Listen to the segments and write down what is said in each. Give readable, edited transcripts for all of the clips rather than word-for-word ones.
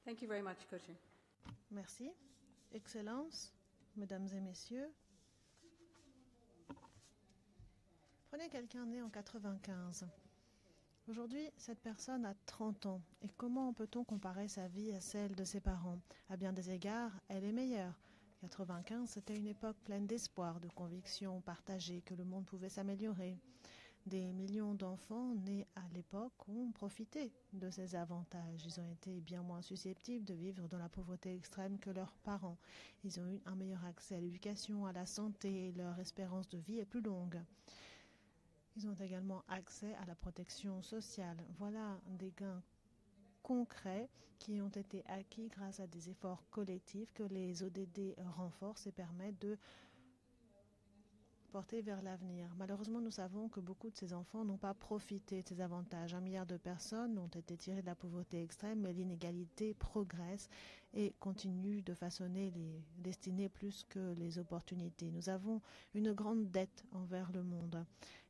Thank you very much, Co-Chair. Merci. Excellences, Mesdames et Messieurs, prenez quelqu'un né en 95. Aujourd'hui, cette personne a 30 ans. Et comment peut-on comparer sa vie à celle de ses parents? À bien des égards, elle est meilleure. 95, c'était une époque pleine d'espoir, de convictions partagées que le monde pouvait s'améliorer. Des millions d'enfants nés à l'époque ont profité de ces avantages. Ils ont été bien moins susceptibles de vivre dans la pauvreté extrême que leurs parents. Ils ont eu un meilleur accès à l'éducation, à la santé, et leur espérance de vie est plus longue. Ils ont également accès à la protection sociale. Voilà des gains concrets qui ont été acquis grâce à des efforts collectifs que les ODD renforcent et permettent de porter vers l'avenir. Malheureusement, nous savons que beaucoup de ces enfants n'ont pas profité de ces avantages. 1 milliard de personnes ont été tirées de la pauvreté extrême, mais l'inégalité progresse et continue de façonner les destinées plus que les opportunités. Nous avons une grande dette envers le monde.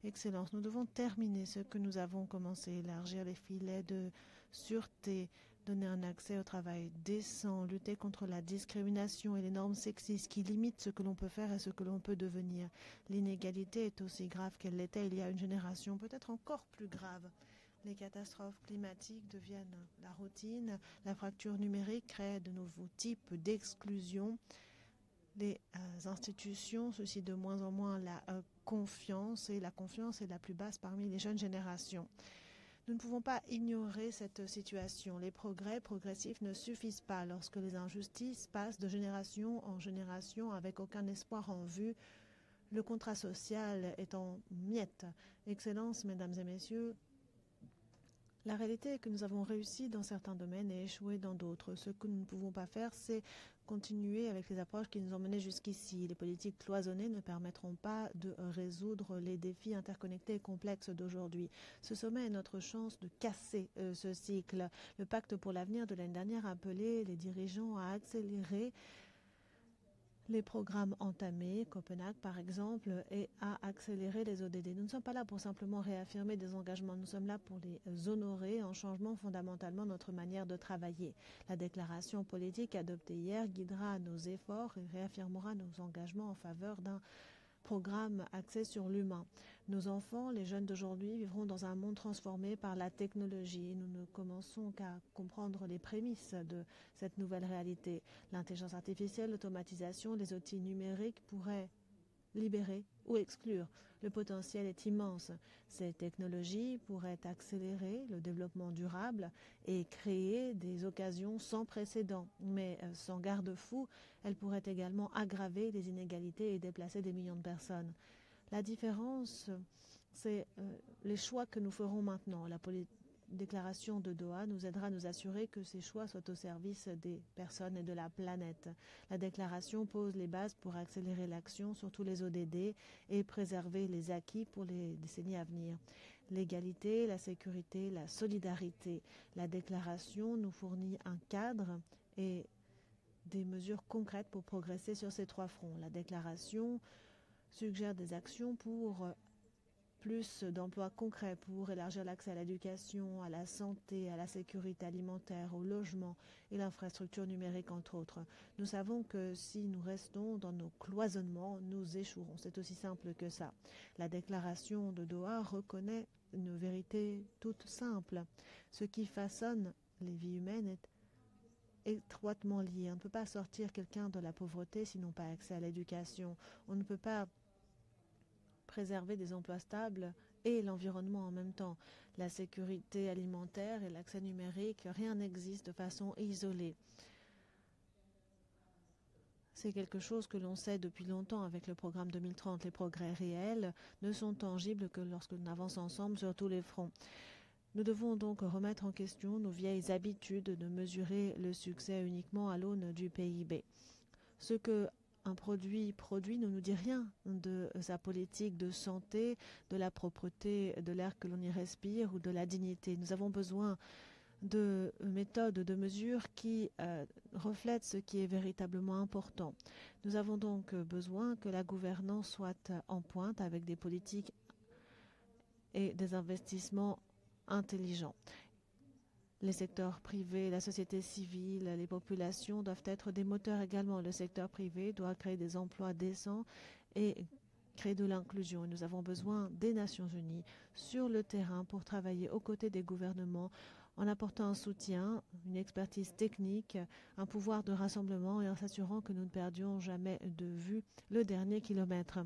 Excellence, nous devons terminer ce que nous avons commencé, élargir les filets de sûreté, donner un accès au travail décent, lutter contre la discrimination et les normes sexistes qui limitent ce que l'on peut faire et ce que l'on peut devenir. L'inégalité est aussi grave qu'elle l'était il y a une génération, peut-être encore plus grave. Les catastrophes climatiques deviennent la routine, la fracture numérique crée de nouveaux types d'exclusion. Les institutions suscitent de moins en moins la confiance, et la confiance est la plus basse parmi les jeunes générations. Nous ne pouvons pas ignorer cette situation. Les progrès progressifs ne suffisent pas lorsque les injustices passent de génération en génération avec aucun espoir en vue. Le contrat social est en miettes. Excellences, Mesdames et Messieurs, la réalité est que nous avons réussi dans certains domaines et échoué dans d'autres. Ce que nous ne pouvons pas faire, c'est continuer avec les approches qui nous ont menés jusqu'ici. Les politiques cloisonnées ne permettront pas de résoudre les défis interconnectés et complexes d'aujourd'hui. Ce sommet est notre chance de casser ce cycle. Le pacte pour l'avenir de l'année dernière a appelé les dirigeants à accélérer les programmes entamés, Copenhague par exemple, et à accélérer les ODD. Nous ne sommes pas là pour simplement réaffirmer des engagements, nous sommes là pour les honorer en changeant fondamentalement notre manière de travailler. La déclaration politique adoptée hier guidera nos efforts et réaffirmera nos engagements en faveur d'un programme axé sur l'humain. Nos enfants, les jeunes d'aujourd'hui, vivront dans un monde transformé par la technologie. Nous ne commençons qu'à comprendre les prémices de cette nouvelle réalité. L'intelligence artificielle, l'automatisation, les outils numériques pourraient libérer ou exclure. Le potentiel est immense. Ces technologies pourraient accélérer le développement durable et créer des occasions sans précédent. Mais sans garde-fou, elles pourraient également aggraver les inégalités et déplacer des millions de personnes. La différence, c'est les choix que nous ferons maintenant. La déclaration de Doha nous aidera à nous assurer que ces choix soient au service des personnes et de la planète. La déclaration pose les bases pour accélérer l'action sur tous les ODD et préserver les acquis pour les décennies à venir. L'égalité, la sécurité, la solidarité. La déclaration nous fournit un cadre et des mesures concrètes pour progresser sur ces 3 fronts. La déclaration suggère des actions pour plus d'emplois concrets, pour élargir l'accès à l'éducation, à la santé, à la sécurité alimentaire, au logement et l'infrastructure numérique, entre autres. Nous savons que si nous restons dans nos cloisonnements, nous échouerons. C'est aussi simple que ça. La déclaration de Doha reconnaît une vérité toute simple. Ce qui façonne les vies humaines est étroitement lié. On ne peut pas sortir quelqu'un de la pauvreté s'ils n'ont pas accès à l'éducation. On ne peut pas préserver des emplois stables et l'environnement en même temps. La sécurité alimentaire et l'accès numérique, rien n'existe de façon isolée. C'est quelque chose que l'on sait depuis longtemps avec le programme 2030. Les progrès réels ne sont tangibles que lorsque nous avançons ensemble sur tous les fronts. Nous devons donc remettre en question nos vieilles habitudes de mesurer le succès uniquement à l'aune du PIB. Ce que un produit ne nous dit rien de sa politique de santé, de la propreté de l'air que l'on y respire ou de la dignité. Nous avons besoin de méthodes de mesure qui reflètent ce qui est véritablement important. Nous avons donc besoin que la gouvernance soit en pointe avec des politiques et des investissements intelligents. Les secteurs privés, la société civile, les populations doivent être des moteurs également. Le secteur privé doit créer des emplois décents et créer de l'inclusion. Nous avons besoin des Nations Unies sur le terrain pour travailler aux côtés des gouvernements en apportant un soutien, une expertise technique, un pouvoir de rassemblement et en s'assurant que nous ne perdions jamais de vue le dernier kilomètre.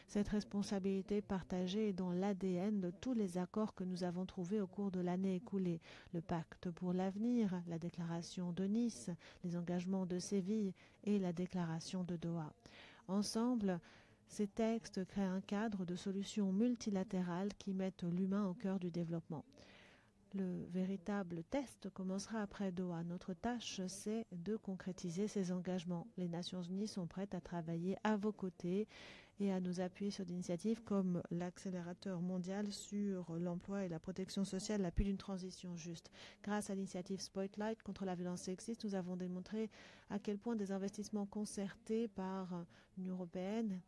Cette responsabilité partagée est dans l'ADN de tous les accords que nous avons trouvés au cours de l'année écoulée. Le pacte pour l'avenir, la déclaration de Nice, les engagements de Séville et la déclaration de Doha. Ensemble, ces textes créent un cadre de solutions multilatérales qui mettent l'humain au cœur du développement. Le véritable test commencera après Doha. Notre tâche, c'est de concrétiser ces engagements. Les Nations Unies sont prêtes à travailler à vos côtés et à nous appuyer sur des initiatives comme l'accélérateur mondial sur l'emploi et la protection sociale, l'appui d'une transition juste. Grâce à l'initiative Spotlight contre la violence sexiste, nous avons démontré à quel point des investissements concertés par l'Union européenne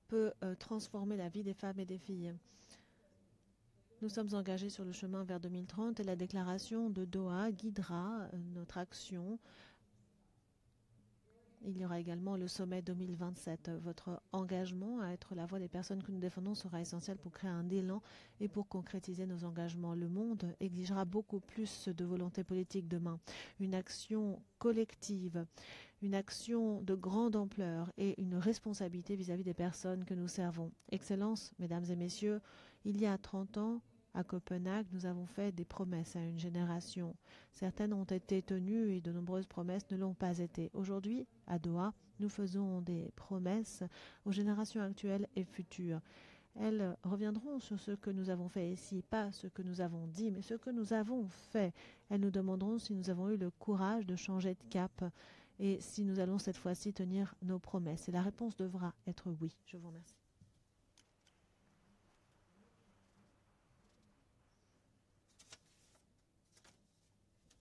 peut transformer la vie des femmes et des filles. Nous sommes engagés sur le chemin vers 2030 et la déclaration de Doha guidera notre action. Il y aura également le sommet 2027. Votre engagement à être la voix des personnes que nous défendons sera essentiel pour créer un élan et pour concrétiser nos engagements. Le monde exigera beaucoup plus de volonté politique demain. Une action collective, une action de grande ampleur et une responsabilité vis-à-vis des personnes que nous servons. Excellences, mesdames et messieurs, il y a 30 ans, à Copenhague, nous avons fait des promesses à une génération. Certaines ont été tenues et de nombreuses promesses ne l'ont pas été. Aujourd'hui, à Doha, nous faisons des promesses aux générations actuelles et futures. Elles reviendront sur ce que nous avons fait ici, pas ce que nous avons dit, mais ce que nous avons fait. Elles nous demanderont si nous avons eu le courage de changer de cap et si nous allons cette fois-ci tenir nos promesses. Et la réponse devra être oui. Je vous remercie.